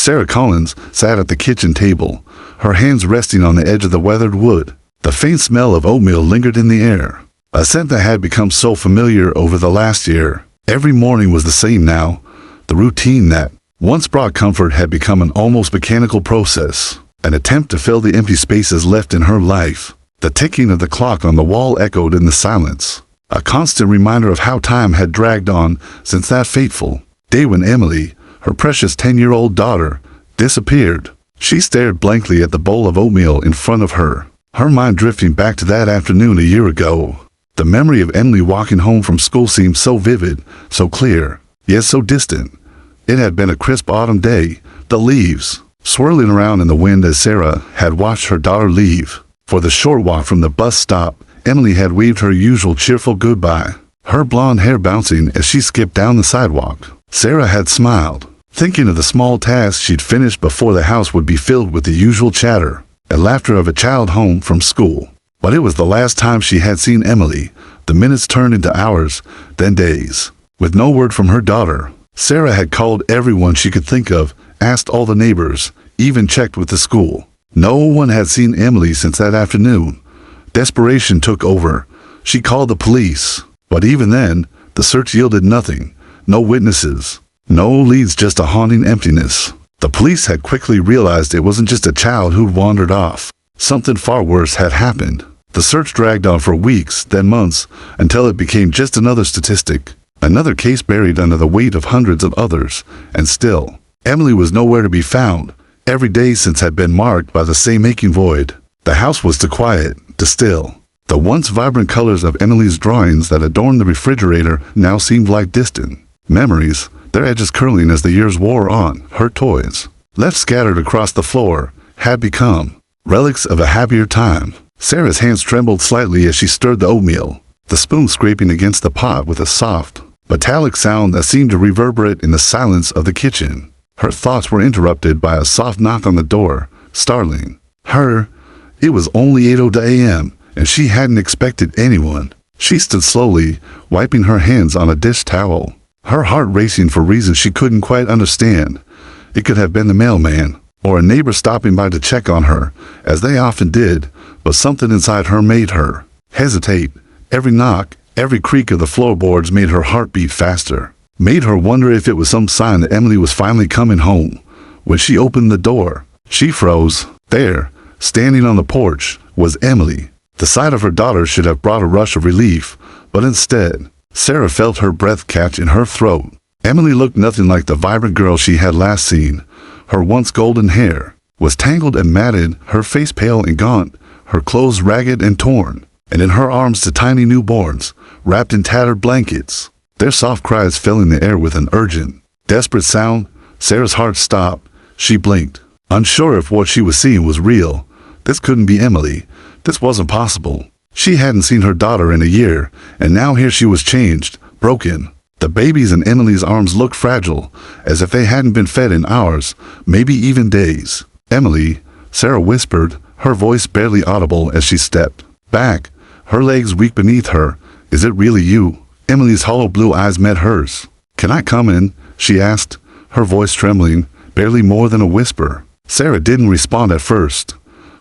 Sarah Collins sat at the kitchen table, her hands resting on the edge of the weathered wood. The faint smell of oatmeal lingered in the air, a scent that had become so familiar over the last year. Every morning was the same now. The routine that once brought comfort had become an almost mechanical process, an attempt to fill the empty spaces left in her life. The ticking of the clock on the wall echoed in the silence, a constant reminder of how time had dragged on since that fateful day when Emily, her precious 10-year-old daughter, disappeared. She stared blankly at the bowl of oatmeal in front of her, her mind drifting back to that afternoon a year ago. The memory of Emily walking home from school seemed so vivid, so clear, yet so distant. It had been a crisp autumn day, the leaves swirling around in the wind as Sarah had watched her daughter leave. For the short walk from the bus stop, Emily had waved her usual cheerful goodbye, her blonde hair bouncing as she skipped down the sidewalk. Sarah had smiled, thinking of the small tasks she'd finished before the house would be filled with the usual chatter and laughter of a child home from school. But it was the last time she had seen Emily. The minutes turned into hours, then days. With no word from her daughter, Sarah had called everyone she could think of, asked all the neighbors, even checked with the school. No one had seen Emily since that afternoon. Desperation took over. She called the police. But even then, the search yielded nothing. No witnesses. No leads, just a haunting emptiness. The police had quickly realized it wasn't just a child who'd wandered off. Something far worse had happened. The search dragged on for weeks, then months, until it became just another statistic. Another case buried under the weight of hundreds of others. And still, Emily was nowhere to be found. Every day since had been marked by the same aching void. The house was too quiet, too still. The once vibrant colors of Emily's drawings that adorned the refrigerator now seemed like distant memories, their edges curling as the years wore on. Her toys, left scattered across the floor, had become relics of a happier time. Sarah's hands trembled slightly as she stirred the oatmeal, the spoon scraping against the pot with a soft, metallic sound that seemed to reverberate in the silence of the kitchen. Her thoughts were interrupted by a soft knock on the door, startling her. It was only 8:00 a.m., and she hadn't expected anyone. She stood slowly, wiping her hands on a dish towel, her heart racing for reasons she couldn't quite understand. It could have been the mailman, or a neighbor stopping by to check on her, as they often did, but something inside her made her hesitate. Every knock, every creak of the floorboards made her heart beat faster, made her wonder if it was some sign that Emily was finally coming home. When she opened the door, she froze. There, standing on the porch, was Emily. The sight of her daughter should have brought a rush of relief, but instead, Sarah felt her breath catch in her throat. Emily looked nothing like the vibrant girl she had last seen. Her once golden hair was tangled and matted, her face pale and gaunt, her clothes ragged and torn, and in her arms the tiny newborns, wrapped in tattered blankets, their soft cries filling the air with an urgent, desperate sound. Sarah's heart stopped. She blinked, unsure if what she was seeing was real. This couldn't be Emily. This wasn't possible. She hadn't seen her daughter in a year, and now here she was changed, broken. The babies in Emily's arms looked fragile, as if they hadn't been fed in hours, maybe even days. "Emily," Sarah whispered, her voice barely audible as she stepped back, her legs weak beneath her. "Is it really you?" Emily's hollow blue eyes met hers. "Can I come in?" she asked, her voice trembling, barely more than a whisper. Sarah didn't respond at first.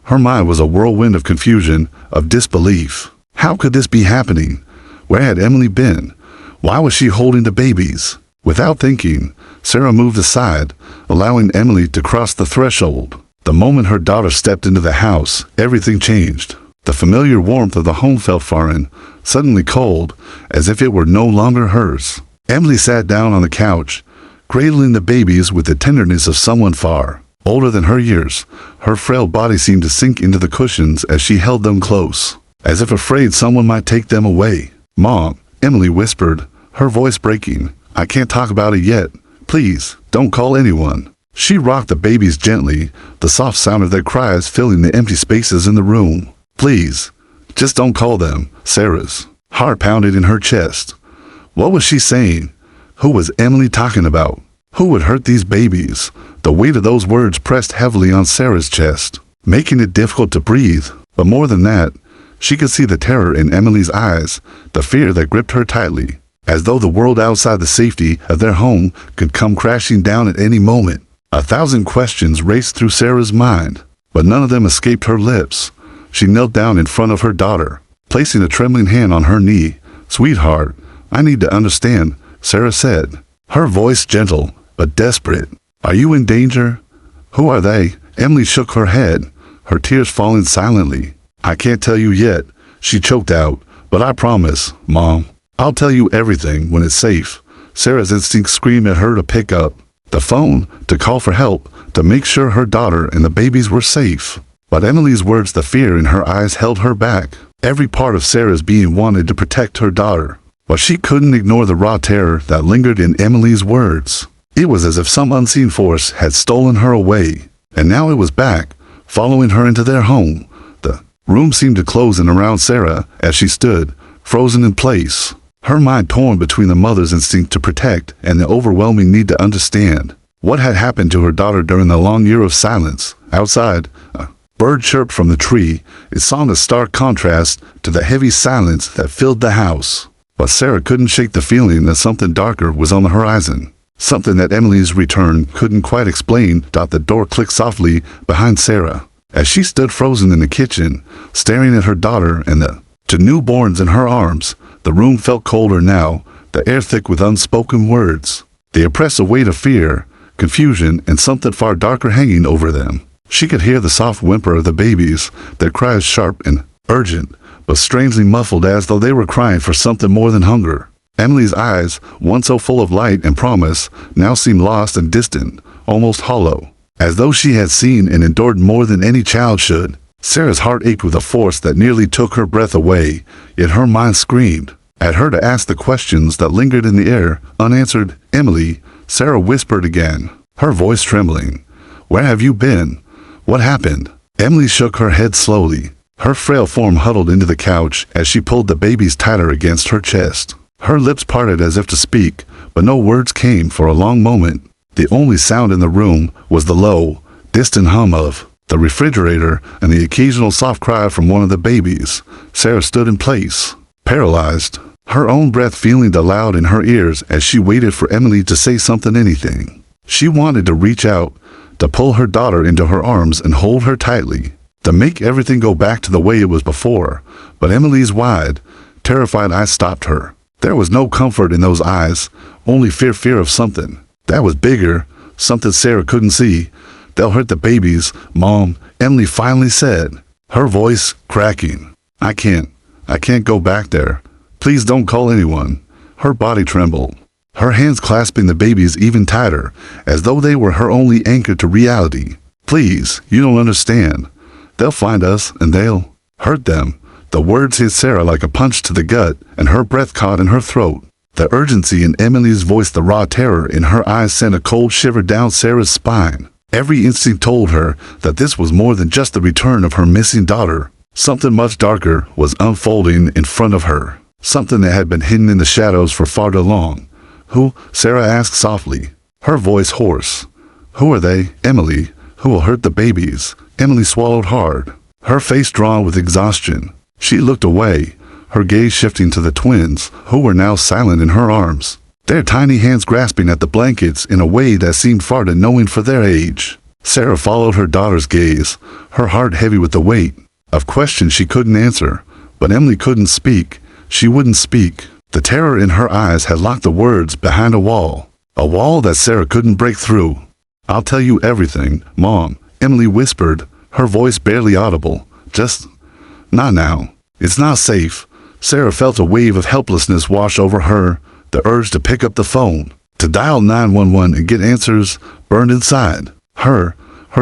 Her mind was a whirlwind of confusion, of disbelief. How could this be happening? Where had Emily been? Why was she holding the babies? Without thinking, Sarah moved aside, allowing Emily to cross the threshold. The moment her daughter stepped into the house, everything changed. The familiar warmth of the home felt foreign, suddenly cold, as if it were no longer hers. Emily sat down on the couch, cradling the babies with the tenderness of someone far older than her years. Her frail body seemed to sink into the cushions as she held them close, as if afraid someone might take them away. "Mom," Emily whispered, her voice breaking, "I can't talk about it yet. Please, don't call anyone." She rocked the babies gently, the soft sound of their cries filling the empty spaces in the room. "Please, just don't call them." Sarah's heart pounded in her chest. What was she saying? Who was Emily talking about? Who would hurt these babies? The weight of those words pressed heavily on Sarah's chest, making it difficult to breathe. But more than that, she could see the terror in Emily's eyes, the fear that gripped her tightly, as though the world outside the safety of their home could come crashing down at any moment. 1,000 questions raced through Sarah's mind, but none of them escaped her lips. She knelt down in front of her daughter, placing a trembling hand on her knee. "Sweetheart, I need to understand," Sarah said, her voice gentle but desperate. "Are you in danger?" "Who are they?" Emily shook her head, her tears falling silently. "I can't tell you yet," she choked out, "but I promise, Mom, I'll tell you everything when it's safe." Sarah's instinct screamed at her to pick up the phone, to call for help, to make sure her daughter and the babies were safe. But Emily's words, the fear in her eyes, held her back. Every part of Sarah's being wanted to protect her daughter, but she couldn't ignore the raw terror that lingered in Emily's words. It was as if some unseen force had stolen her away, and now it was back, following her into their home. The room seemed to close in around Sarah as she stood, frozen in place, her mind torn between the mother's instinct to protect and the overwhelming need to understand. What had happened to her daughter during the long year of silence? Outside, a bird chirped from the tree, its song a stark contrast to the heavy silence that filled the house. But Sarah couldn't shake the feeling that something darker was on the horizon. Something that Emily's return couldn't quite explain. The door clicked softly behind Sarah. As she stood frozen in the kitchen, staring at her daughter and the two newborns in her arms, the room felt colder now, the air thick with unspoken words. The oppressive weight of fear, confusion, and something far darker hanging over them. She could hear the soft whimper of the babies, their cries sharp and urgent, but strangely muffled, as though they were crying for something more than hunger. Emily's eyes, once so full of light and promise, now seemed lost and distant, almost hollow, as though she had seen and endured more than any child should. Sarah's heart ached with a force that nearly took her breath away, yet her mind screamed at her to ask the questions that lingered in the air, unanswered. "Emily," Sarah whispered again, her voice trembling. "Where have you been? What happened?" Emily shook her head slowly, her frail form huddled into the couch as she pulled the babies tighter against her chest. Her lips parted as if to speak, but no words came for a long moment. The only sound in the room was the low, distant hum of the refrigerator and the occasional soft cry from one of the babies. Sarah stood in place, paralyzed, her own breath feeling loud in her ears as she waited for Emily to say something, anything. She wanted to reach out, to pull her daughter into her arms and hold her tightly, to make everything go back to the way it was before, but Emily's wide, terrified eyes stopped her. There was no comfort in those eyes, only fear of something that was bigger, something Sarah couldn't see. "They'll hurt the babies, Mom," Emily finally said, her voice cracking. I can't go back there. Please don't call anyone." Her body trembled, her hands clasping the babies even tighter, as though they were her only anchor to reality. "Please, you don't understand. They'll find us and they'll hurt them." The words hit Sarah like a punch to the gut, and her breath caught in her throat. The urgency in Emily's voice, the raw terror in her eyes, sent a cold shiver down Sarah's spine. Every instinct told her that this was more than just the return of her missing daughter. Something much darker was unfolding in front of her, something that had been hidden in the shadows for far too long. "Who?" Sarah asked softly, her voice hoarse. "Who are they, Emily? Who will hurt the babies?" Emily swallowed hard, her face drawn with exhaustion. She looked away, her gaze shifting to the twins, who were now silent in her arms, their tiny hands grasping at the blankets in a way that seemed far too knowing for their age. Sarah followed her daughter's gaze, her heart heavy with the weight of questions she couldn't answer. But Emily couldn't speak. She wouldn't speak. The terror in her eyes had locked the words behind a wall that Sarah couldn't break through. "I'll tell you everything, Mom," Emily whispered, her voice barely audible. "Just not now. It's not safe." Sarah felt a wave of helplessness wash over her. The urge to pick up the phone, to dial 911 and get answers, burned inside. Her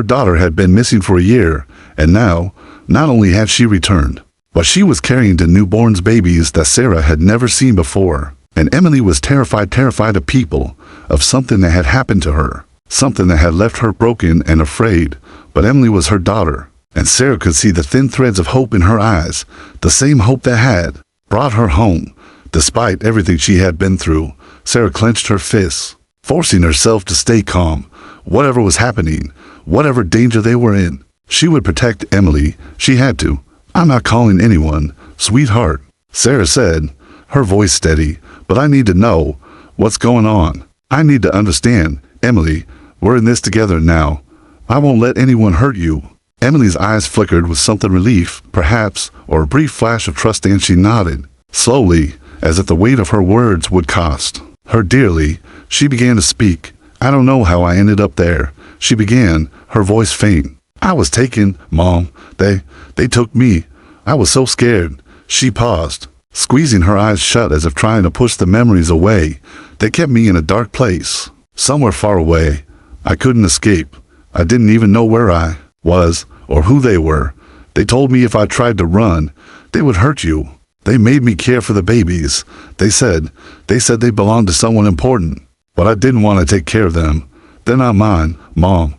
daughter had been missing for a year, and now, not only had she returned, but she was carrying the newborn babies that Sarah had never seen before. And Emily was terrified of people, of something that had happened to her, something that had left her broken and afraid. But Emily was her daughter, and Sarah could see the thin threads of hope in her eyes, the same hope that had brought her home. Despite everything she had been through, Sarah clenched her fists, forcing herself to stay calm. Whatever was happening, whatever danger they were in, she would protect Emily. She had to. "I'm not calling anyone, sweetheart," Sarah said, her voice steady. "But I need to know what's going on. I need to understand, Emily. We're in this together now. I won't let anyone hurt you." Emily's eyes flickered with something relief, perhaps, or a brief flash of trust, and she nodded, slowly, as if the weight of her words would cost her dearly. She began to speak. "I don't know how I ended up there," she began, her voice faint. "I was taken, Mom. They took me. I was so scared." She paused, squeezing her eyes shut as if trying to push the memories away. "They kept me in a dark place, somewhere far away. I couldn't escape. I didn't even know where I was or who they were. They told me if I tried to run, they would hurt you. They made me care for the babies. They said they belonged to someone important, but I didn't want to take care of them. They're not mine, Mom.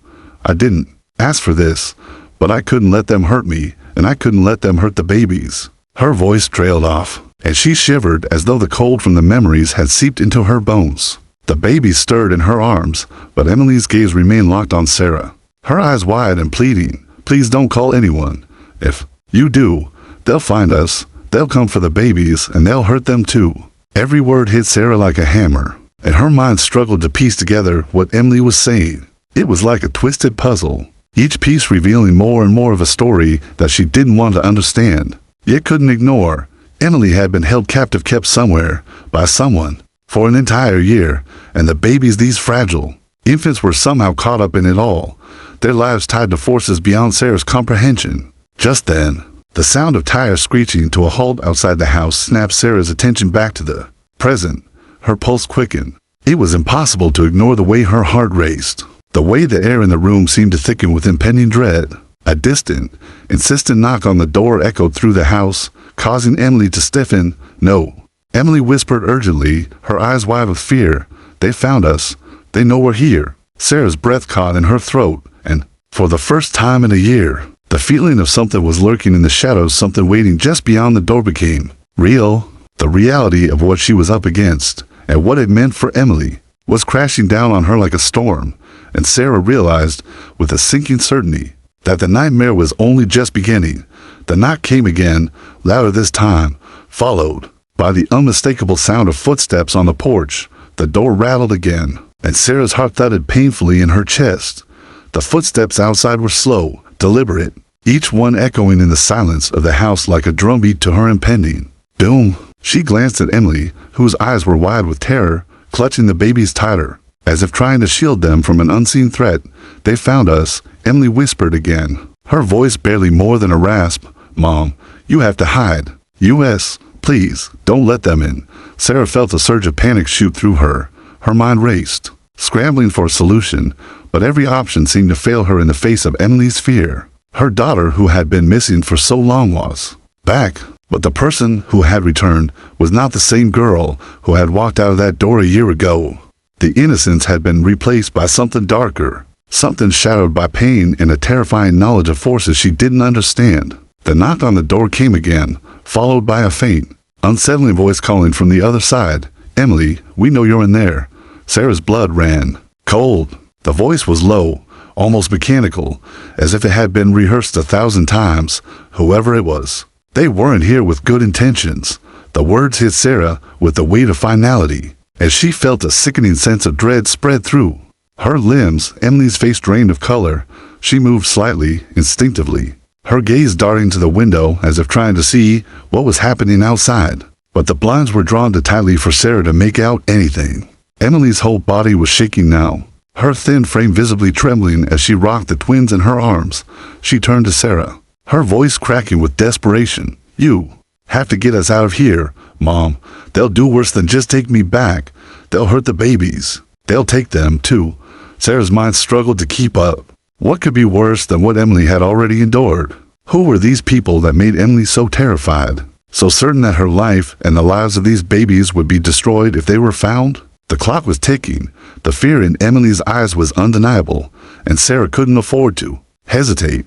I didn't ask for this, but I couldn't let them hurt me, and I couldn't let them hurt the babies." Her voice trailed off, and she shivered as though the cold from the memories had seeped into her bones. The babies stirred in her arms, but Emily's gaze remained locked on Sarah, her eyes wide and pleading. "Please don't call anyone. If you do, they'll find us. They'll come for the babies, and they'll hurt them too." Every word hit Sarah like a hammer, and her mind struggled to piece together what Emily was saying. It was like a twisted puzzle, each piece revealing more and more of a story that she didn't want to understand, yet couldn't ignore. Emily had been held captive, kept somewhere, by someone, for an entire year, and the babies, these fragile infants, were somehow caught up in it all, their lives tied to forces beyond Sarah's comprehension. Just then, the sound of tires screeching to a halt outside the house snapped Sarah's attention back to the present. Her pulse quickened. It was impossible to ignore the way her heart raced, the way the air in the room seemed to thicken with impending dread. A distant, insistent knock on the door echoed through the house, causing Emily to stiffen. "No," Emily whispered urgently, her eyes wide with fear. "They found us. They know we're here." Sarah's breath caught in her throat, and, for the first time in a year, the feeling of something was lurking in the shadows, something waiting just beyond the door, became real. The reality of what she was up against, and what it meant for Emily, was crashing down on her like a storm, and Sarah realized, with a sinking certainty, that the nightmare was only just beginning. The knock came again, louder this time, followed by the unmistakable sound of footsteps on the porch. The door rattled again, and Sarah's heart thudded painfully in her chest. The footsteps outside were slow, deliberate, each one echoing in the silence of the house like a drumbeat to her impending doom. She glanced at Emily, whose eyes were wide with terror, clutching the babies tighter, as if trying to shield them from an unseen threat. "They found us," Emily whispered again, her voice barely more than a rasp. "Mom, you have to hide. U.S., please, don't let them in." Sarah felt a surge of panic shoot through her. Her mind raced, scrambling for a solution, but every option seemed to fail her in the face of Emily's fear. Her daughter, who had been missing for so long, was back, but the person who had returned was not the same girl who had walked out of that door a year ago. The innocence had been replaced by something darker, something shadowed by pain and a terrifying knowledge of forces she didn't understand. The knock on the door came again, followed by a faint, unsettling voice calling from the other side, "Emily, we know you're in there." Sarah's blood ran cold. The voice was low, almost mechanical, as if it had been rehearsed 1,000 times. Whoever it was, they weren't here with good intentions. The words hit Sarah with the weight of finality, as she felt a sickening sense of dread spread through her limbs. Emily's face drained of color. She moved slightly, instinctively, her gaze darting to the window as if trying to see what was happening outside. But the blinds were drawn too tightly for Sarah to make out anything. Emily's whole body was shaking now, her thin frame visibly trembling as she rocked the twins in her arms. She turned to Sarah, her voice cracking with desperation. "You have to get us out of here, Mom. They'll do worse than just take me back. They'll hurt the babies. They'll take them, too." Sarah's mind struggled to keep up. What could be worse than what Emily had already endured? Who were these people that made Emily so terrified, so certain that her life and the lives of these babies would be destroyed if they were found? The clock was ticking. The fear in Emily's eyes was undeniable, and Sarah couldn't afford to hesitate.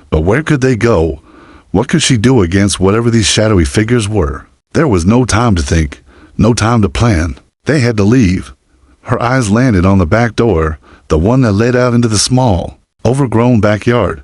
But where could they go? What could she do against whatever these shadowy figures were? There was no time to think, no time to plan. They had to leave. Her eyes landed on the back door, the one that led out into the small, overgrown backyard.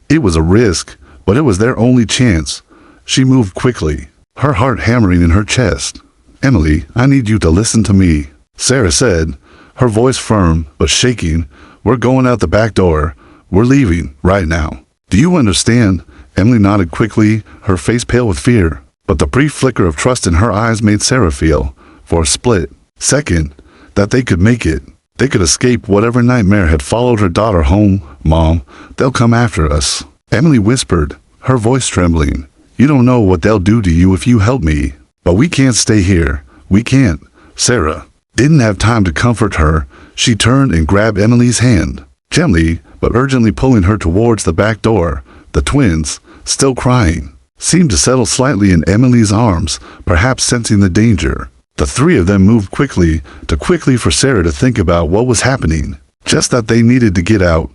It was a risk, but it was their only chance. She moved quickly, her heart hammering in her chest. "Emily, I need you to listen to me," Sarah said, her voice firm but shaking. We're going out the back door. We're leaving right now. Do you understand? Emily nodded quickly, her face pale with fear. But the brief flicker of trust in her eyes made Sarah feel, for a split second, that they could make it. They could escape whatever nightmare had followed her daughter home. Mom, they'll come after us. Emily whispered, her voice trembling. You don't know what they'll do to you if you help me. But we can't stay here. We can't. Sarah didn't have time to comfort her. She turned and grabbed Emily's hand, gently but urgently pulling her towards the back door. The twins, still crying, seemed to settle slightly in Emily's arms, perhaps sensing the danger. The three of them moved quickly for Sarah to think about what was happening, just that they needed to get out.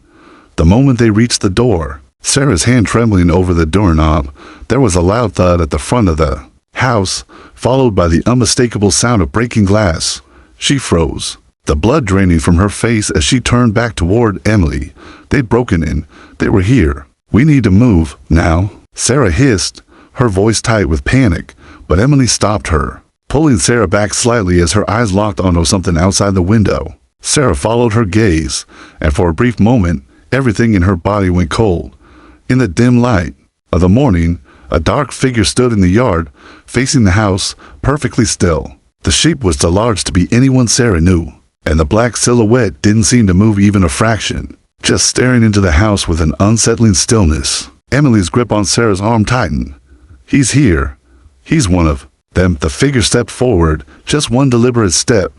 The moment they reached the door, Sarah's hand trembling over the doorknob, there was a loud thud at the front of the house, followed by the unmistakable sound of breaking glass. She froze, the blood draining from her face as she turned back toward Emily. They'd broken in. They were here. We need to move, now, Sarah hissed, her voice tight with panic, but Emily stopped her, pulling Sarah back slightly as her eyes locked onto something outside the window. Sarah followed her gaze, and for a brief moment, everything in her body went cold. In the dim light of the morning, a dark figure stood in the yard, facing the house, perfectly still. The shape was too large to be anyone Sarah knew, and the black silhouette didn't seem to move even a fraction, just staring into the house with an unsettling stillness. Emily's grip on Sarah's arm tightened. He's here. He's one of them. The figure stepped forward, just one deliberate step.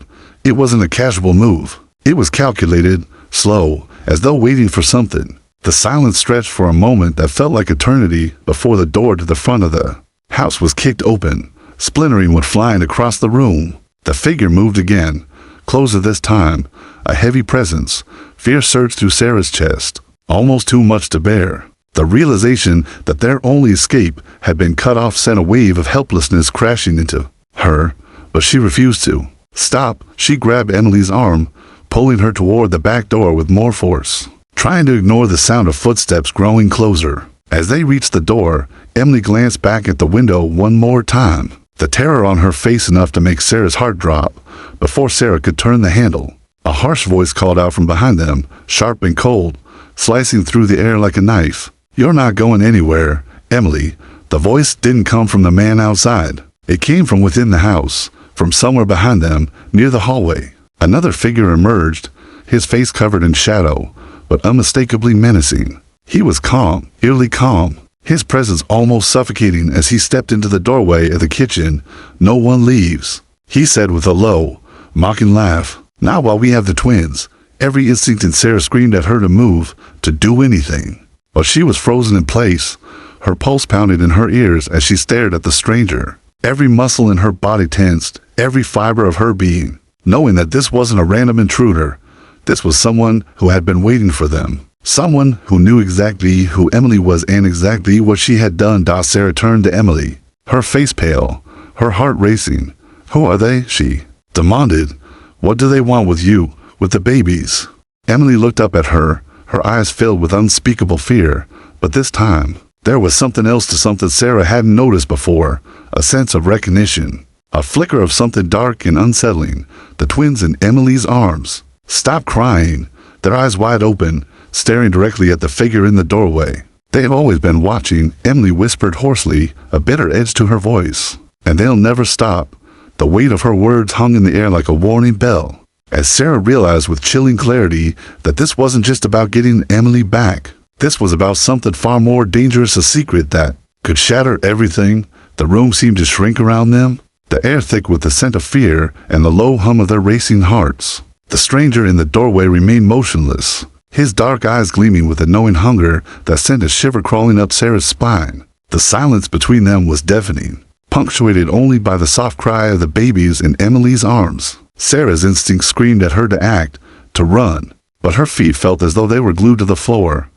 It wasn't a casual move. It was calculated, slow, as though waiting for something. The silence stretched for a moment that felt like eternity before the door to the front of the house was kicked open. Splintering went flying across the room. The figure moved again, closer this time, a heavy presence. Fear surged through Sarah's chest, almost too much to bear. The realization that their only escape had been cut off sent a wave of helplessness crashing into her, but she refused to stop. She grabbed Emily's arm, pulling her toward the back door with more force, trying to ignore the sound of footsteps growing closer. As they reached the door, Emily glanced back at the window one more time, the terror on her face enough to make Sarah's heart drop. Before Sarah could turn the handle, a harsh voice called out from behind them, sharp and cold, slicing through the air like a knife. You're not going anywhere, Emily. The voice didn't come from the man outside. It came from within the house, from somewhere behind them, near the hallway. Another figure emerged, his face covered in shadow, but unmistakably menacing. He was calm, eerily calm, his presence almost suffocating as he stepped into the doorway of the kitchen. No one leaves, he said with a low, mocking laugh. Not while we have the twins. Every instinct in Sarah screamed at her to move, to do anything. But she was frozen in place, her pulse pounded in her ears as she stared at the stranger. Every muscle in her body tensed, every fiber of her being, knowing that this wasn't a random intruder. This was someone who had been waiting for them. Someone who knew exactly who Emily was and exactly what she had done. Sarah turned to Emily, her face pale, her heart racing. Who are they? She demanded. What do they want with you, with the babies? Emily looked up at her, her eyes filled with unspeakable fear. But this time, there was something else to something Sarah hadn't noticed before, a sense of recognition, a flicker of something dark and unsettling. The twins in Emily's arms stopped crying, their eyes wide open, staring directly at the figure in the doorway. They have always been watching, Emily whispered hoarsely, a bitter edge to her voice. And they'll never stop. The weight of her words hung in the air like a warning bell, as Sarah realized with chilling clarity that this wasn't just about getting Emily back. This was about something far more dangerous, a secret that could shatter everything. The room seemed to shrink around them, the air thick with the scent of fear and the low hum of their racing hearts. The stranger in the doorway remained motionless, his dark eyes gleaming with a knowing hunger that sent a shiver crawling up Sarah's spine. The silence between them was deafening, punctuated only by the soft cry of the babies in Emily's arms. Sarah's instinct screamed at her to act, to run, but her feet felt as though they were glued to the floor.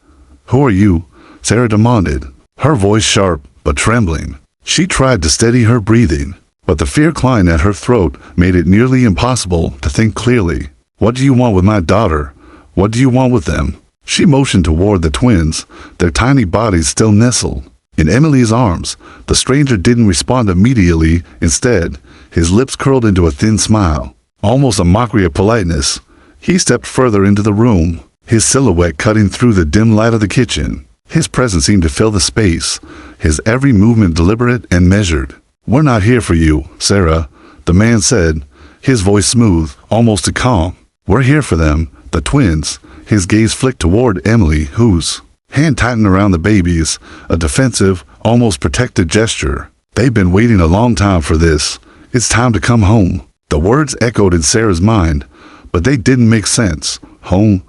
Who are you? Sarah demanded, her voice sharp but trembling. She tried to steady her breathing, but the fear clawing at her throat made it nearly impossible to think clearly. What do you want with my daughter? What do you want with them? She motioned toward the twins, their tiny bodies still nestled in Emily's arms. The stranger didn't respond immediately. Instead, his lips curled into a thin smile, almost a mockery of politeness. He stepped further into the room, his silhouette cutting through the dim light of the kitchen. His presence seemed to fill the space, his every movement deliberate and measured. "We're not here for you, Sarah," the man said, his voice smooth, almost a calm. "We're here for them, the twins." His gaze flicked toward Emily, whose hand tightened around the babies, a defensive, almost protected gesture. "They've been waiting a long time for this. It's time to come home." The words echoed in Sarah's mind, but they didn't make sense. Home?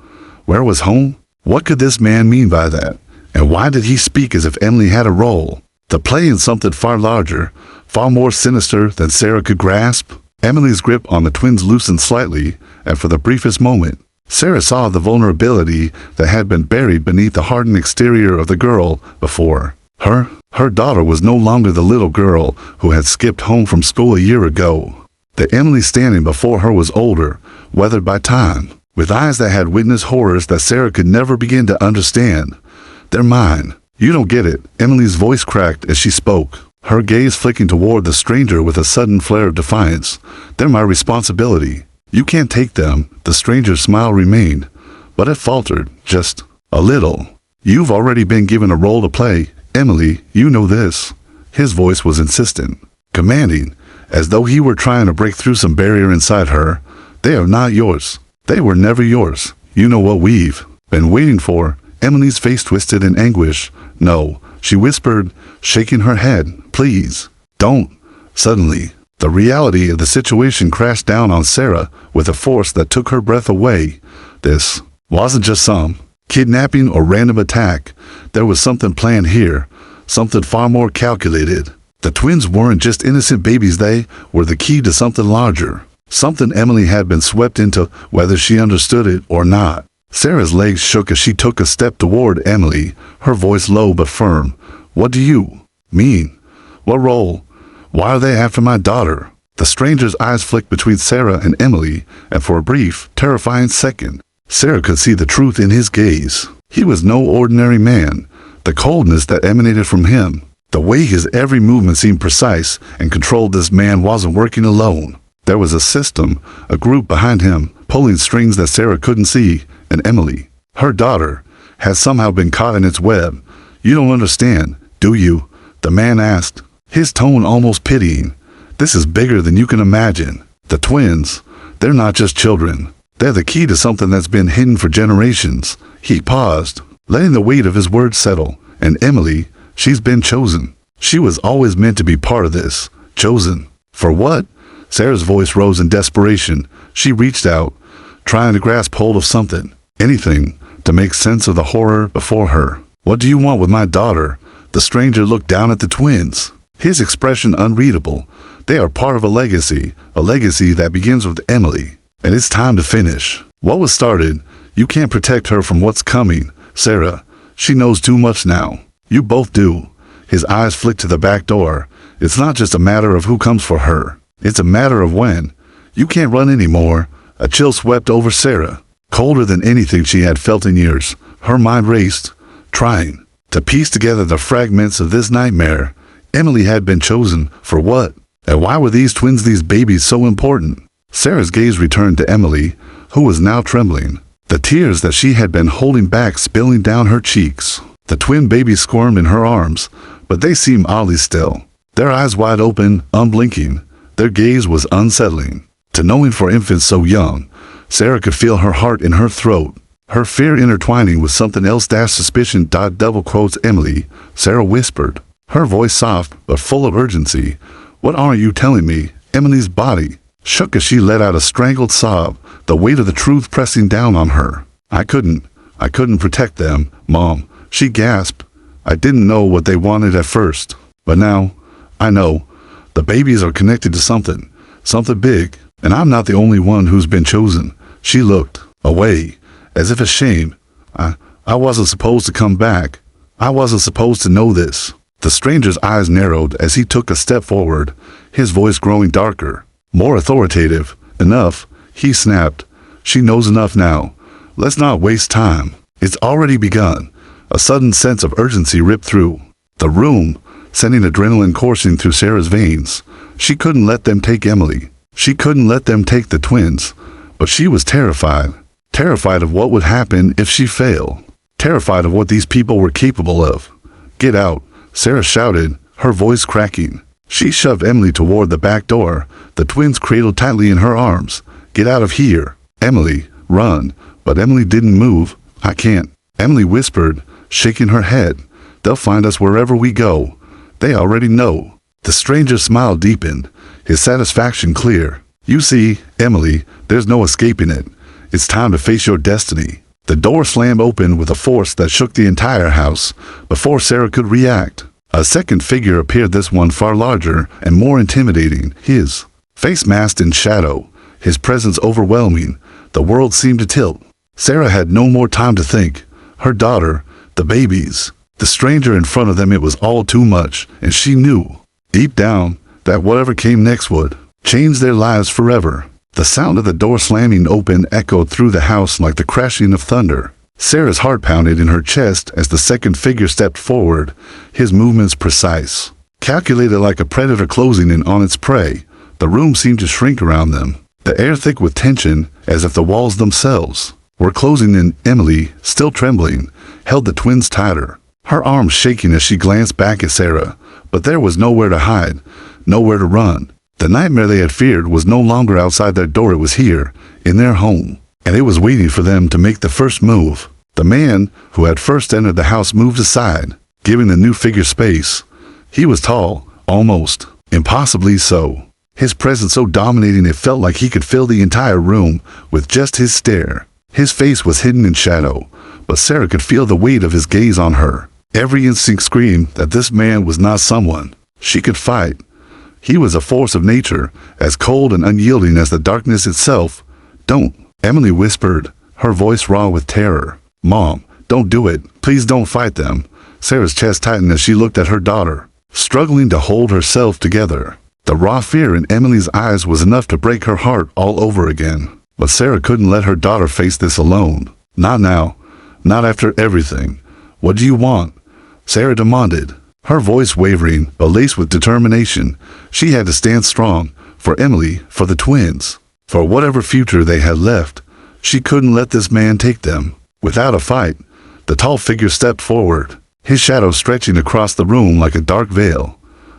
Where was home? What could this man mean by that? And why did he speak as if Emily had a role? To play in something far larger, far more sinister than Sarah could grasp? Emily's grip on the twins loosened slightly, and for the briefest moment, Sarah saw the vulnerability that had been buried beneath the hardened exterior of the girl before. Her daughter was no longer the little girl who had skipped home from school a year ago. The Emily standing before her was older, weathered by time, with eyes that had witnessed horrors that Sarah could never begin to understand. "They're mine. You don't get it." Emily's voice cracked as she spoke, her gaze flicking toward the stranger with a sudden flare of defiance. "They're my responsibility. You can't take them." The stranger's smile remained, but it faltered, just a little. "You've already been given a role to play, Emily, you know this." His voice was insistent, commanding, as though he were trying to break through some barrier inside her. "They are not yours. They were never yours. You know what we've been waiting for." Emily's face twisted in anguish. "No," she whispered, shaking her head. "Please, don't." Suddenly, the reality of the situation crashed down on Sarah with a force that took her breath away. This wasn't just some kidnapping or random attack. There was something planned here, something far more calculated. The twins weren't just innocent babies, they were the key to something larger. Something Emily had been swept into, whether she understood it or not. Sarah's legs shook as she took a step toward Emily, her voice low but firm. "What do you mean? What role? Why are they after my daughter?" The stranger's eyes flicked between Sarah and Emily, and for a brief, terrifying second, Sarah could see the truth in his gaze. He was no ordinary man. The coldness that emanated from him, the way his every movement seemed precise and controlled, this man wasn't working alone. There was a system, a group behind him, pulling strings that Sarah couldn't see, and Emily, her daughter, had somehow been caught in its web. "You don't understand, do you?" the man asked, his tone almost pitying. "This is bigger than you can imagine. The twins, they're not just children. They're the key to something that's been hidden for generations." He paused, letting the weight of his words settle. "And Emily, she's been chosen. She was always meant to be part of this. Chosen. For what?" Sarah's voice rose in desperation. She reached out, trying to grasp hold of something, anything, to make sense of the horror before her. "What do you want with my daughter?" The stranger looked down at the twins, his expression unreadable. "They are part of a legacy that begins with Emily, and it's time to finish what was started. You can't protect her from what's coming, Sarah. She knows too much now. You both do." His eyes flicked to the back door. "It's not just a matter of who comes for her. It's a matter of when. You can't run anymore." A chill swept over Sarah, colder than anything she had felt in years. Her mind raced, trying to piece together the fragments of this nightmare. Emily had been chosen for what? And why were these twins, these babies, so important? Sarah's gaze returned to Emily, who was now trembling, the tears that she had been holding back spilling down her cheeks. The twin babies squirmed in her arms, but they seemed oddly still, their eyes wide open, unblinking. Their gaze was unsettling. To knowing for infants so young, Sarah could feel her heart in her throat, her fear intertwining with something else. Suspicion. Double quotes Emily, Sarah whispered, her voice soft but full of urgency. "What aren't you telling me?" Emily's body shook as she let out a strangled sob, the weight of the truth pressing down on her. I couldn't protect them, Mom," she gasped. "I didn't know what they wanted at first, but now, I know. The babies are connected to something big, and I'm not the only one who's been chosen." She looked away, as if ashamed. I wasn't supposed to come back. I wasn't supposed to know this." The stranger's eyes narrowed as he took a step forward, his voice growing darker, more authoritative. "Enough," he snapped. "She knows enough now. Let's not waste time. It's already begun." A sudden sense of urgency ripped through the room, sending adrenaline coursing through Sarah's veins. She couldn't let them take Emily. She couldn't let them take the twins. But she was terrified. terrified of what would happen if she failed, terrified of what these people were capable of. "Get out," Sarah shouted, her voice cracking. She shoved Emily toward the back door, the twins cradled tightly in her arms. "Get out of here. Emily, run." But Emily didn't move. "I can't," Emily whispered, shaking her head. "They'll find us wherever we go. They already know." The stranger's smile deepened, his satisfaction clear. "You see, Emily, there's no escaping it. It's time to face your destiny." The door slammed open with a force that shook the entire house before Sarah could react. A second figure appeared, this one far larger and more intimidating, his face masked in shadow, his presence overwhelming. The world seemed to tilt. Sarah had no more time to think. Her daughter, the babies, the stranger in front of them, it was all too much, and she knew, deep down, that whatever came next would change their lives forever. The sound of the door slamming open echoed through the house like the crashing of thunder. Sarah's heart pounded in her chest as the second figure stepped forward, his movements precise, calculated like a predator closing in on its prey. The room seemed to shrink around them, the air thick with tension, as if the walls themselves were closing in. Emily, still trembling, held the twins tighter, her arms shaking as she glanced back at Sarah. But there was nowhere to hide, nowhere to run. The nightmare they had feared was no longer outside their door. It was here, in their home, and it was waiting for them to make the first move. The man who had first entered the house moved aside, giving the new figure space. He was tall, almost impossibly so, his presence so dominating it felt like he could fill the entire room with just his stare. His face was hidden in shadow, but Sarah could feel the weight of his gaze on her. Every instinct screamed that this man was not someone she could fight. He was a force of nature, as cold and unyielding as the darkness itself. "Don't," Emily whispered, her voice raw with terror. "Mom, don't do it. Please don't fight them." Sarah's chest tightened as she looked at her daughter, struggling to hold herself together. The raw fear in Emily's eyes was enough to break her heart all over again. But Sarah couldn't let her daughter face this alone. Not now. Not after everything. "What do you want?" Sarah demanded, her voice wavering but laced with determination. She had to stand strong, for Emily, for the twins, for whatever future they had left. She couldn't let this man take them. Without a fight, the tall figure stepped forward, his shadow stretching across the room like a dark veil.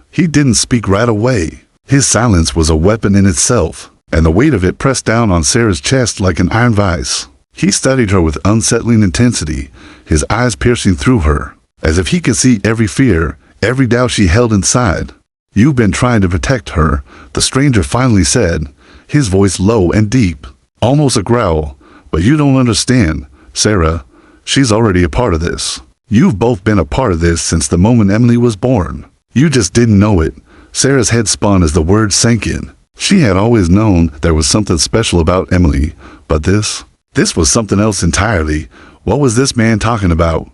He didn't speak right away. His silence was a weapon in itself, and the weight of it pressed down on Sarah's chest like an iron vise. He studied her with unsettling intensity, his eyes piercing through her, as if he could see every fear, every doubt she held inside. "You've been trying to protect her," the stranger finally said, his voice low and deep, almost a growl. "But you don't understand, Sarah. She's already a part of this. You've both been a part of this since the moment Emily was born. You just didn't know it." Sarah's head spun as the words sank in. She had always known there was something special about Emily, but this was something else entirely. What was this man talking about?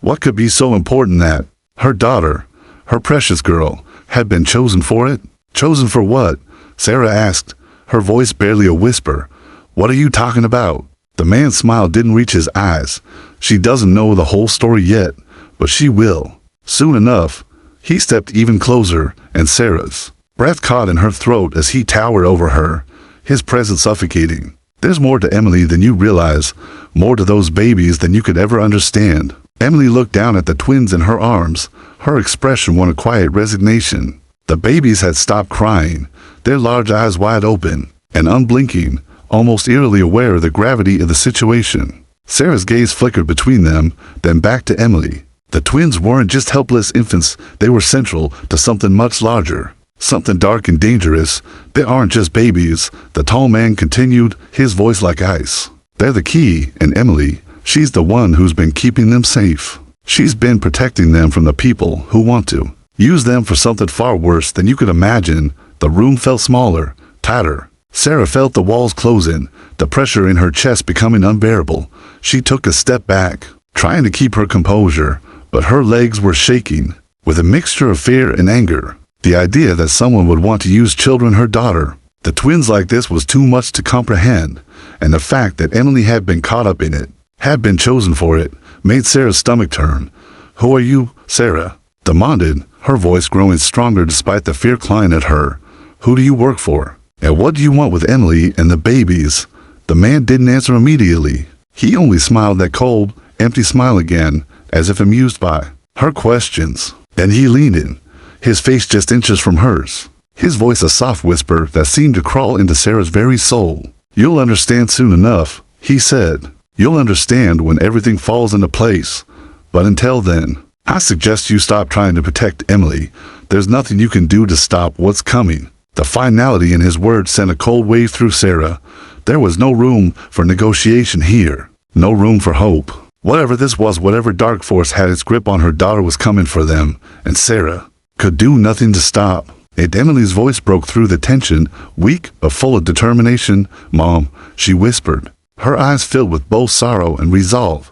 What could be so important that her daughter, her precious girl, had been chosen for it? Chosen for what? Sarah asked, her voice barely a whisper. "What are you talking about?" The man's smile didn't reach his eyes. "She doesn't know the whole story yet, but she will. Soon enough." He stepped even closer, and Sarah's breath caught in her throat as he towered over her, his presence suffocating. "There's more to Emily than you realize, more to those babies than you could ever understand." Emily looked down at the twins in her arms, her expression one of quiet resignation. The babies had stopped crying, their large eyes wide open and unblinking, almost eerily aware of the gravity of the situation. Sarah's gaze flickered between them, then back to Emily. The twins weren't just helpless infants, they were central to something much larger, something dark and dangerous. "They aren't just babies," the tall man continued, his voice like ice. "They're the key, and Emily, she's the one who's been keeping them safe. She's been protecting them from the people who want to use them for something far worse than you could imagine." The room felt smaller, tighter. Sarah felt the walls closing, the pressure in her chest becoming unbearable. She took a step back, trying to keep her composure, but her legs were shaking with a mixture of fear and anger. The idea that someone would want to use children, her daughter, the twins like this, was too much to comprehend, and the fact that Emily had been caught up in it, had been chosen for it, made Sarah's stomach turn. "Who are you?" Sarah demanded, her voice growing stronger despite the fear clawing at her. "Who do you work for? And what do you want with Emily and the babies?" The man didn't answer immediately. He only smiled that cold, empty smile again, as if amused by her questions. And he leaned in, his face just inches from hers. His voice a soft whisper that seemed to crawl into Sarah's very soul. "You'll understand soon enough," he said. "You'll understand when everything falls into place. But until then, I suggest you stop trying to protect Emily. There's nothing you can do to stop what's coming." The finality in his words sent a cold wave through Sarah. There was no room for negotiation here. No room for hope. Whatever this was, whatever dark force had its grip on her daughter was coming for them, and Sarah could do nothing to stop. And Emily's voice broke through the tension, weak but full of determination. "Mom," she whispered, her eyes filled with both sorrow and resolve.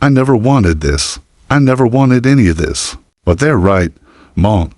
"I never wanted this. I never wanted any of this. But they're right, Mom.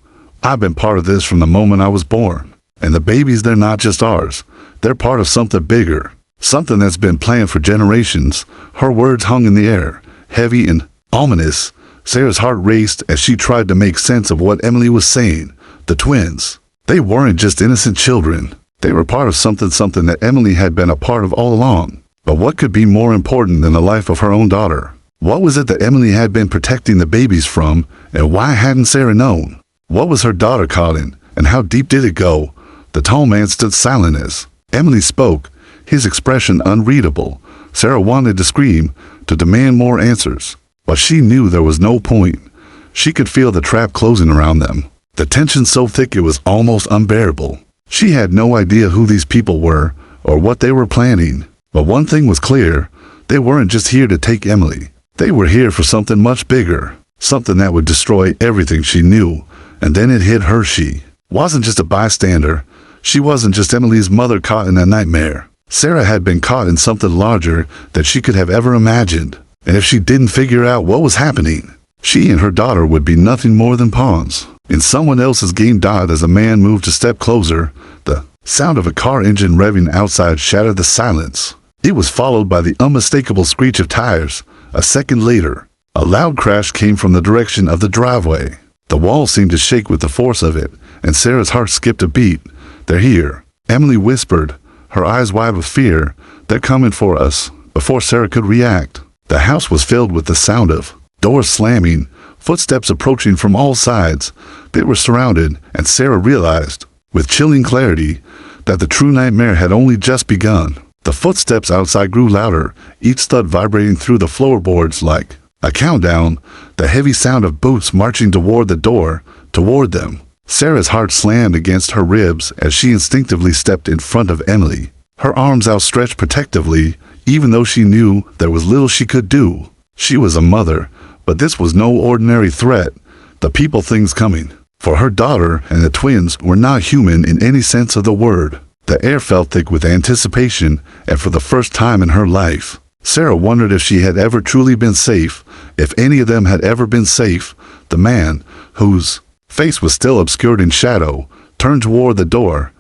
I've been part of this from the moment I was born. And the babies, they're not just ours. They're part of something bigger. Something that's been planned for generations." Her words hung in the air, heavy and ominous. Sarah's heart raced as she tried to make sense of what Emily was saying. The twins. They weren't just innocent children. They were part of something that Emily had been a part of all along. But what could be more important than the life of her own daughter? What was it that Emily had been protecting the babies from, and why hadn't Sarah known? What was her daughter caught in, and how deep did it go? The tall man stood silent as Emily spoke, his expression unreadable. Sarah wanted to scream, to demand more answers, but she knew there was no point. She could feel the trap closing around them, the tension so thick it was almost unbearable. She had no idea who these people were, or what they were planning. But one thing was clear, they weren't just here to take Emily. They were here for something much bigger, something that would destroy everything she knew. And then it hit her. She wasn't just a bystander. She wasn't just Emily's mother caught in a nightmare. Sarah had been caught in something larger than she could have ever imagined. And if she didn't figure out what was happening, she and her daughter would be nothing more than pawns in someone else's game. Died as a man moved a step closer. The sound of a car engine revving outside shattered the silence. It was followed by the unmistakable screech of tires. A second later, a loud crash came from the direction of the driveway. The wall seemed to shake with the force of it, and Sarah's heart skipped a beat. "They're here," Emily whispered, her eyes wide with fear. "They're coming for us." Before Sarah could react, the house was filled with the sound of doors slamming, footsteps approaching from all sides. They were surrounded, and Sarah realized, with chilling clarity, that the true nightmare had only just begun. The footsteps outside grew louder, each thud vibrating through the floorboards like a countdown, the heavy sound of boots marching toward the door, toward them. Sarah's heart slammed against her ribs as she instinctively stepped in front of Emily, her arms outstretched protectively, even though she knew there was little she could do. She was a mother, but this was no ordinary threat. The people things coming for her daughter and the twins were not human in any sense of the word. The air felt thick with anticipation, and for the first time in her life, Sarah wondered if she had ever truly been safe, if any of them had ever been safe. The man, whose face was still obscured in shadow, turned toward the door.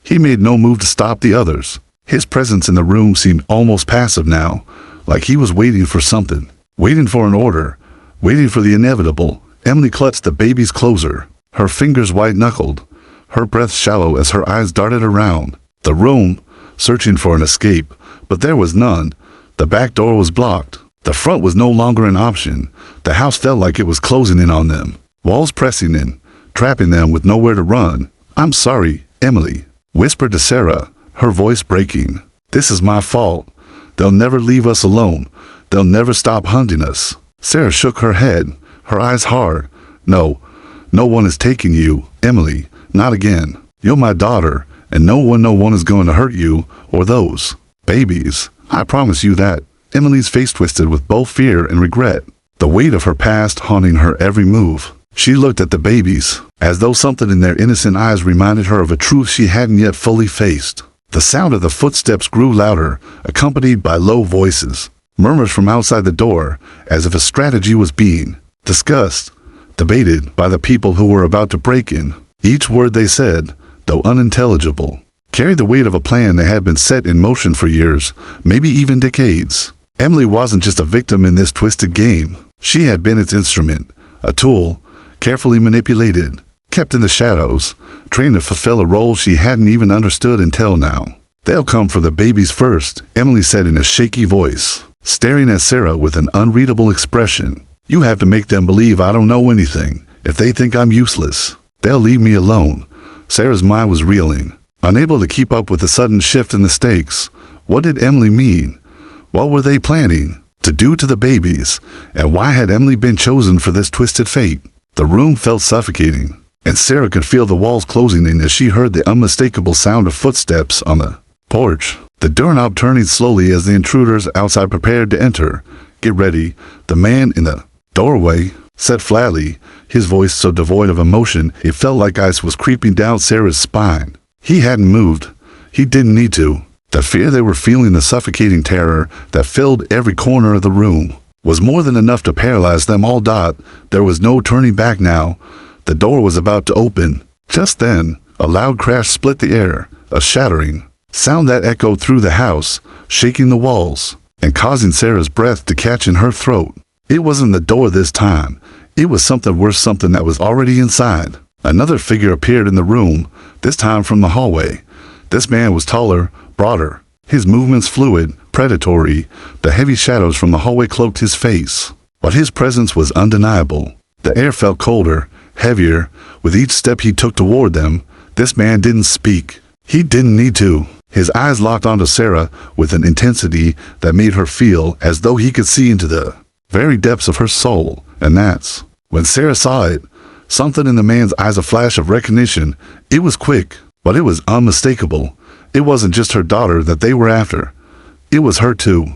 He made no move to stop the others. His presence in the room seemed almost passive now, like he was waiting for something, waiting for an order, waiting for the inevitable. Emily clutched the babies closer, her fingers white-knuckled, her breath shallow as her eyes darted around the room, searching for an escape, but there was none. The back door was blocked. The front was no longer an option. The house felt like it was closing in on them, walls pressing in, trapping them with nowhere to run. "I'm sorry," Emily whispered to Sarah, her voice breaking. "This is my fault. They'll never leave us alone. They'll never stop hunting us." Sarah shook her head, her eyes hard. No one is taking you, Emily. Not again. You're my daughter, and no one is going to hurt you or those babies. I promise you that." Emily's face twisted with both fear and regret, the weight of her past haunting her every move. She looked at the babies, as though something in their innocent eyes reminded her of a truth she hadn't yet fully faced. The sound of the footsteps grew louder, accompanied by low voices, murmurs from outside the door, as if a strategy was being discussed, debated by the people who were about to break in. Each word they said, though unintelligible, carried the weight of a plan that had been set in motion for years, maybe even decades. Emily wasn't just a victim in this twisted game. She had been its instrument, a tool, carefully manipulated, kept in the shadows, trained to fulfill a role she hadn't even understood until now. They'll come for the babies first, Emily said in a shaky voice, staring at Sarah with an unreadable expression. You have to make them believe I don't know anything. If they think I'm useless, they'll leave me alone. Sarah's mind was reeling, unable to keep up with the sudden shift in the stakes. What did Emily mean? What were they planning to do to the babies? And why had Emily been chosen for this twisted fate? The room felt suffocating, and Sarah could feel the walls closing in as she heard the unmistakable sound of footsteps on the porch. The doorknob turning slowly as the intruders outside prepared to enter. Get ready, the man in the doorway said flatly, his voice so devoid of emotion it felt like ice was creeping down Sarah's spine. He hadn't moved. He didn't need to. The fear they were feeling, the suffocating terror that filled every corner of the room, was more than enough to paralyze them all. There was no turning back now. The door was about to open. Just then, a loud crash split the air, a shattering sound that echoed through the house, shaking the walls, and causing Sarah's breath to catch in her throat. It wasn't the door this time. It was something worse, something that was already inside. Another figure appeared in the room, this time from the hallway. This man was taller, broader, his movements fluid, predatory. The heavy shadows from the hallway cloaked his face, but his presence was undeniable. The air felt colder, heavier, with each step he took toward them. This man didn't speak. He didn't need to. His eyes locked onto Sarah with an intensity that made her feel as though he could see into the very depths of her soul. And that's when Sarah saw it. Something in the man's eyes, a flash of recognition. It was quick, but it was unmistakable. It wasn't just her daughter that they were after. It was her too.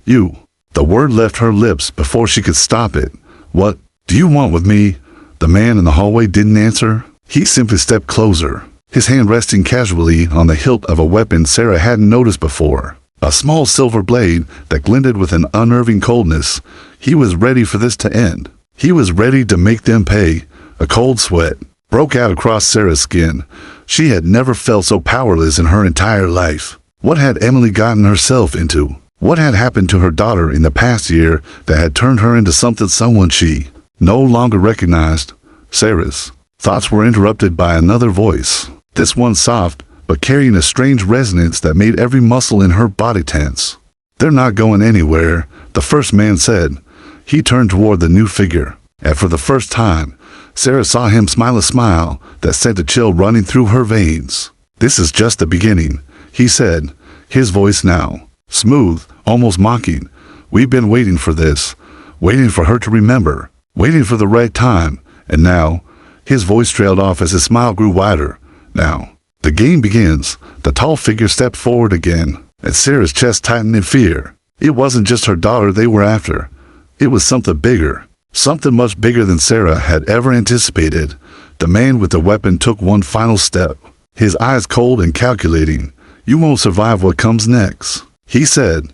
You. The word left her lips before she could stop it. What do you want with me? The man in the hallway didn't answer. He simply stepped closer, his hand resting casually on the hilt of a weapon Sarah hadn't noticed before. A small silver blade that glinted with an unnerving coldness. He was ready for this to end. He was ready to make them pay. A cold sweat broke out across Sarah's skin. She had never felt so powerless in her entire life. What had Emily gotten herself into? What had happened to her daughter in the past year that had turned her into someone she no longer recognized? Sarah's thoughts were interrupted by another voice. This one soft, but carrying a strange resonance that made every muscle in her body tense. They're not going anywhere, the first man said. He turned toward the new figure, and for the first time, Sarah saw him smile a smile that sent a chill running through her veins. This is just the beginning, he said, his voice now smooth, almost mocking. We've been waiting for this, waiting for her to remember, waiting for the right time, and now, his voice trailed off as his smile grew wider. Now, the game begins. The tall figure stepped forward again, and Sarah's chest tightened in fear. It wasn't just her daughter they were after. It was something bigger, something much bigger than Sarah had ever anticipated. The man with the weapon took one final step, his eyes cold and calculating. You won't survive what comes next, he said.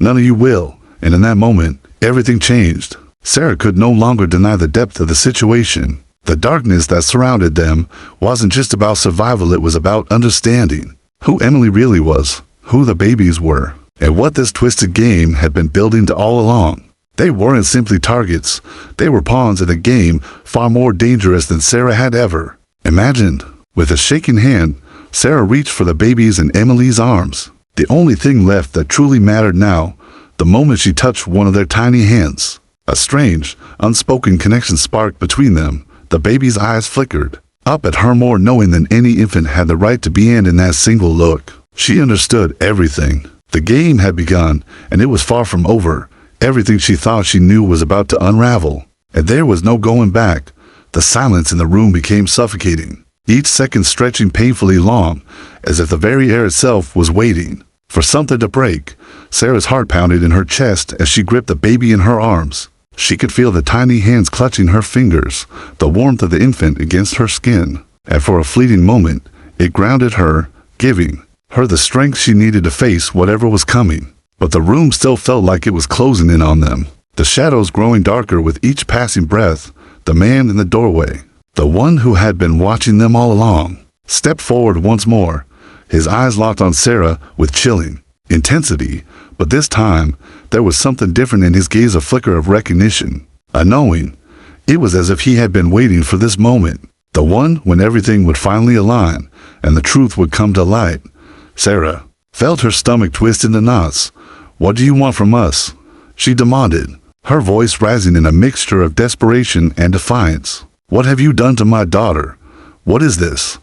None of you will. And in that moment, everything changed. Sarah could no longer deny the depth of the situation. The darkness that surrounded them wasn't just about survival, it was about understanding who Emily really was, who the babies were, and what this twisted game had been building to all along. They weren't simply targets, they were pawns in a game far more dangerous than Sarah had ever imagined. With a shaking hand, Sarah reached for the babies in Emily's arms. The only thing left that truly mattered now, the moment she touched one of their tiny hands. A strange, unspoken connection sparked between them. The baby's eyes flickered up at her, more knowing than any infant had the right to be in that single look. She understood everything. The game had begun, and it was far from over. Everything she thought she knew was about to unravel, and there was no going back. The silence in the room became suffocating, each second stretching painfully long, as if the very air itself was waiting for something to break. Sarah's heart pounded in her chest as she gripped the baby in her arms. She could feel the tiny hands clutching her fingers, the warmth of the infant against her skin, and for a fleeting moment, it grounded her, giving her the strength she needed to face whatever was coming. But the room still felt like it was closing in on them, the shadows growing darker with each passing breath. The man in the doorway, the one who had been watching them all along, stepped forward once more, his eyes locked on Sarah with chilling intensity. But this time, there was something different in his gaze, a flicker of recognition, a knowing. It was as if he had been waiting for this moment, the one when everything would finally align, and the truth would come to light. Sarah, felt her stomach twist into knots. "What do you want from us?" she demanded, her voice rising in a mixture of desperation and defiance. "What have you done to my daughter? What is this?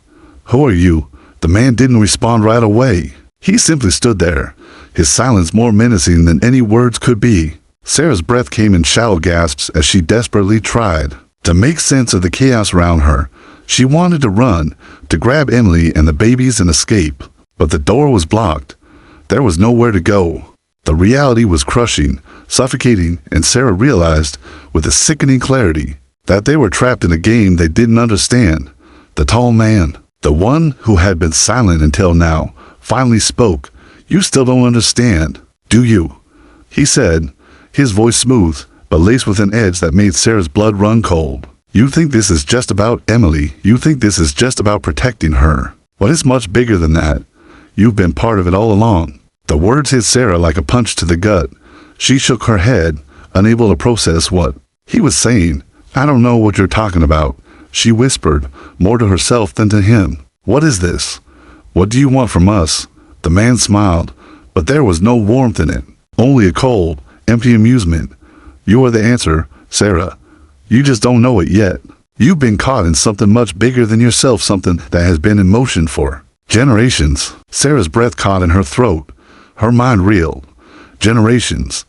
Who are you?" The man didn't respond right away. He simply stood there, his silence more menacing than any words could be. Sarah's breath came in shallow gasps as she desperately tried to make sense of the chaos around her. She wanted to run, to grab Emily and the babies and escape, but the door was blocked. There was nowhere to go. The reality was crushing, suffocating, and Sarah realized, with a sickening clarity, that they were trapped in a game they didn't understand. The tall man, the one who had been silent until now, finally spoke. "You still don't understand, do you?" he said, his voice smooth, but laced with an edge that made Sarah's blood run cold. "You think this is just about Emily. You think this is just about protecting her. But it's much bigger than that. You've been part of it all along." The words hit Sarah like a punch to the gut. She shook her head, unable to process what he was saying. "I don't know what you're talking about," she whispered, more to herself than to him. "What is this? What do you want from us?" The man smiled, but there was no warmth in it, only a cold, empty amusement. "You are the answer, Sarah. You just don't know it yet. You've been caught in something much bigger than yourself, something that has been in motion for generations." Sarah's breath caught in her throat. Her mind reeled. Generations.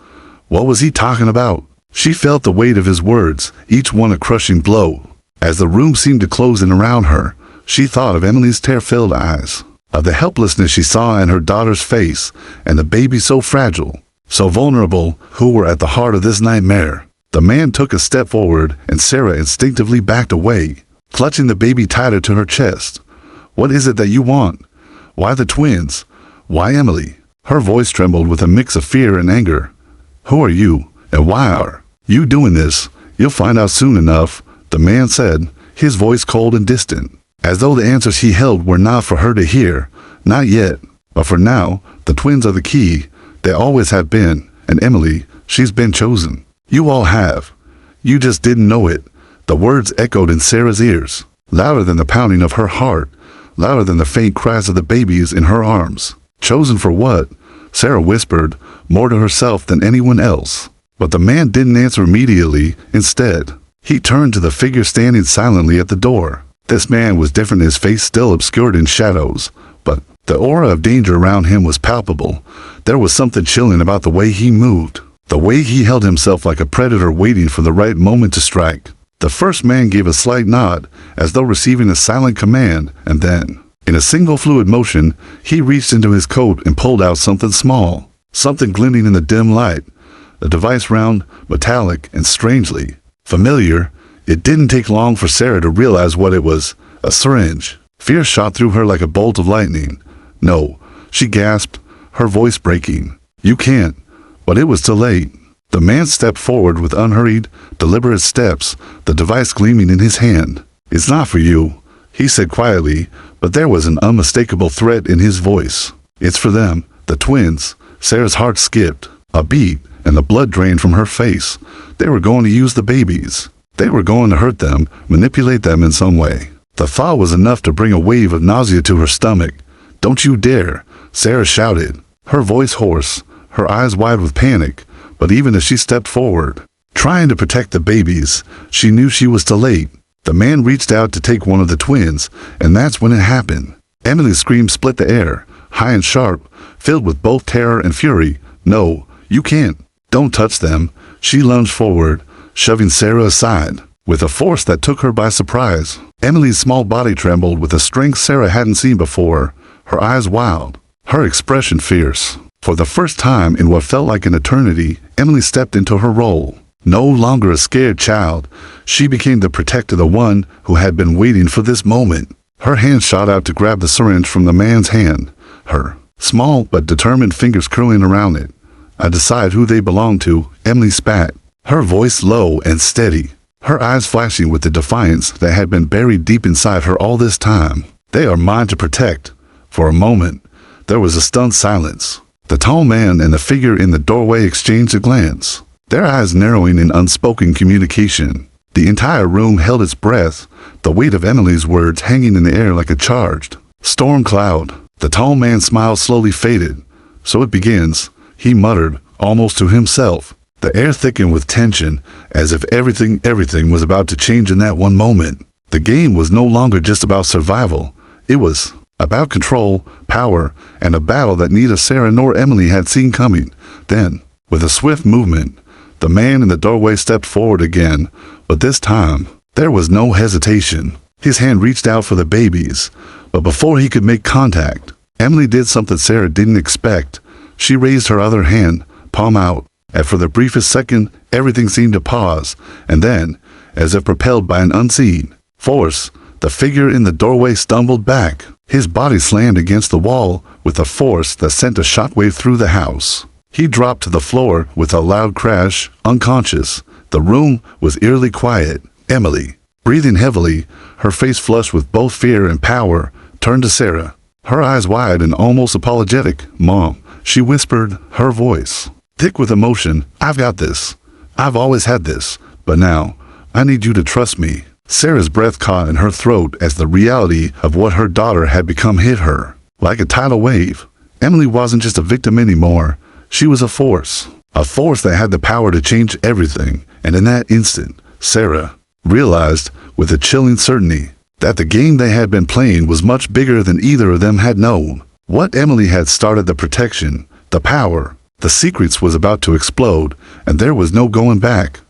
What was he talking about? She felt the weight of his words, each one a crushing blow. As the room seemed to close in around her, she thought of Emily's tear-filled eyes, of the helplessness she saw in her daughter's face, and the baby so fragile, so vulnerable, who were at the heart of this nightmare. The man took a step forward, and Sarah instinctively backed away, clutching the baby tighter to her chest. "What is it that you want? Why the twins? Why Emily?" Her voice trembled with a mix of fear and anger. "Who are you, and why are you doing this? You'll find out soon enough," the man said, his voice cold and distant, as though the answers he held were not for her to hear. "Not yet, but for now, the twins are the key. They always have been, and Emily, she's been chosen. You all have. You just didn't know it." The words echoed in Sarah's ears, louder than the pounding of her heart, louder than the faint cries of the babies in her arms. "Chosen for what?" Sarah whispered, more to herself than anyone else. But the man didn't answer immediately. Instead, he turned to the figure standing silently at the door. This man was different, his face still obscured in shadows, but the aura of danger around him was palpable. There was something chilling about the way he moved, the way he held himself like a predator waiting for the right moment to strike. The first man gave a slight nod, as though receiving a silent command, and then, in a single fluid motion, he reached into his coat and pulled out something small, something glinting in the dim light, a device round, metallic, and strangely familiar. It didn't take long for Sarah to realize what it was. A syringe. Fear shot through her like a bolt of lightning. "No," she gasped, her voice breaking. "You can't." But it was too late. The man stepped forward with unhurried, deliberate steps, the device gleaming in his hand. "It's not for you," he said quietly, but there was an unmistakable threat in his voice. "It's for them, the twins." Sarah's heart skipped a beat, and the blood drained from her face. They were going to use the babies. They were going to hurt them, manipulate them in some way. The thought was enough to bring a wave of nausea to her stomach. "Don't you dare," Sarah shouted, her voice hoarse, her eyes wide with panic. But even as she stepped forward, trying to protect the babies, she knew she was too late. The man reached out to take one of the twins, and that's when it happened. Emily's scream split the air, high and sharp, filled with both terror and fury. "No, you can't. Don't touch them." She lunged forward, shoving Sarah aside, with a force that took her by surprise. Emily's small body trembled with a strength Sarah hadn't seen before, her eyes wild, her expression fierce. For the first time in what felt like an eternity, Emily stepped into her role. No longer a scared child, she became the protector, the one who had been waiting for this moment. Her hand shot out to grab the syringe from the man's hand, her small but determined fingers curling around it. "I decide who they belong to," Emily spat, her voice low and steady, her eyes flashing with the defiance that had been buried deep inside her all this time. "They are mine to protect." For a moment, there was a stunned silence. The tall man and the figure in the doorway exchanged a glance, their eyes narrowing in unspoken communication. The entire room held its breath, the weight of Emily's words hanging in the air like a charged storm cloud. The tall man's smile slowly faded. "So it begins," he muttered, almost to himself. The air thickened with tension, as if everything was about to change in that one moment. The game was no longer just about survival. It was about control, power, and a battle that neither Sarah nor Emily had seen coming. Then, with a swift movement, the man in the doorway stepped forward again, but this time, there was no hesitation. His hand reached out for the babies, but before he could make contact, Emily did something Sarah didn't expect. She raised her other hand, palm out, and for the briefest second, everything seemed to pause, and then, as if propelled by an unseen force, the figure in the doorway stumbled back. His body slammed against the wall with a force that sent a shockwave through the house. He dropped to the floor with a loud crash, unconscious. The room was eerily quiet. Emily, breathing heavily, her face flushed with both fear and power, turned to Sarah, her eyes wide and almost apologetic. "Mom," she whispered, her voice thick with emotion, "I've got this. I've always had this, but now, I need you to trust me." Sarah's breath caught in her throat as the reality of what her daughter had become hit her. Like a tidal wave, Emily wasn't just a victim anymore. She was a force that had the power to change everything. And in that instant, Sarah realized with a chilling certainty that the game they had been playing was much bigger than either of them had known. What Emily had started, the protection, the power, the secrets, was about to explode, and there was no going back.